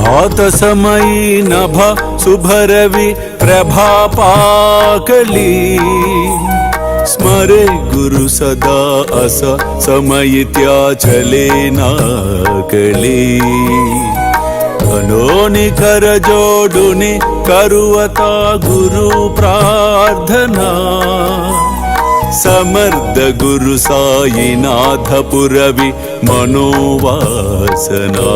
भात समयी नभ शुभरवि प्रभापाकली स्मरे गुरु सदा अस समयित्या चले नाकली धनोनि कर जोडुनि करुवता गुरु प्रार्थना समर्थ गुरु साईनाथ पुरवि मनोवासना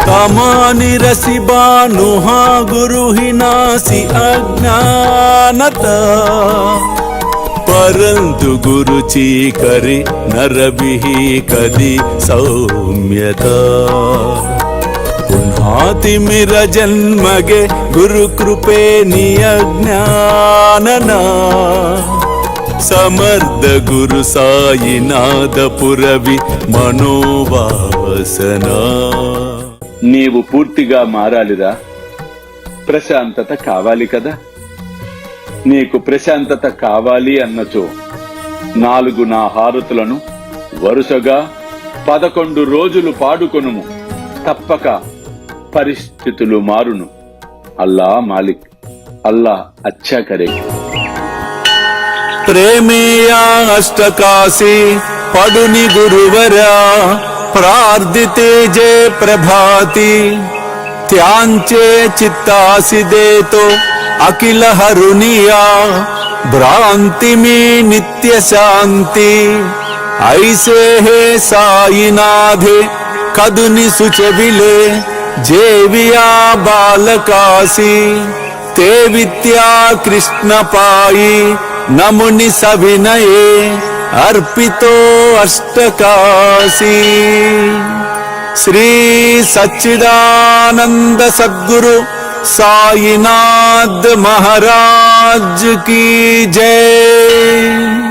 तमानि रसि बानुहा गुरु ही नासी अज्ञानता परंतु गुरुची करी नरबिही कदी सौम्यता पुन्हा तिमिर जन्मगे गुरु कृपे नियज्ञानना समर्थ गुरु साईनाथ पुरवि मनोवासना నీవు పూర్తిగా మారాలిరా. ప్రశాంతత కావాలి కదా. నీకు ప్రశాంతత కావాలి అన్నచో 4 నా హారతులను వరుసగా 11 రోజులు పాడుకొనుము. తప్పక పరిస్థితులు మారును. అల్లా మాలిక్, అల్లా అచ్చా కరేగి. प्रेमेया अष्टकाशी पडुनि गुरुवरा प्रार्थिते जय प्रभाती त्यांचे चित्तासी देतो अखिल हरुनिया भ्रांति में नित्य शांति ऐसे हे साईनाथे कदुनि सुचविले जेविया बालकासी ते विद्या कृष्ण पाई नमुनि सविनये अर्पितो अष्टकाशी श्री सच्चिदानंद सद्गुरु साईनाथ महाराज की जय।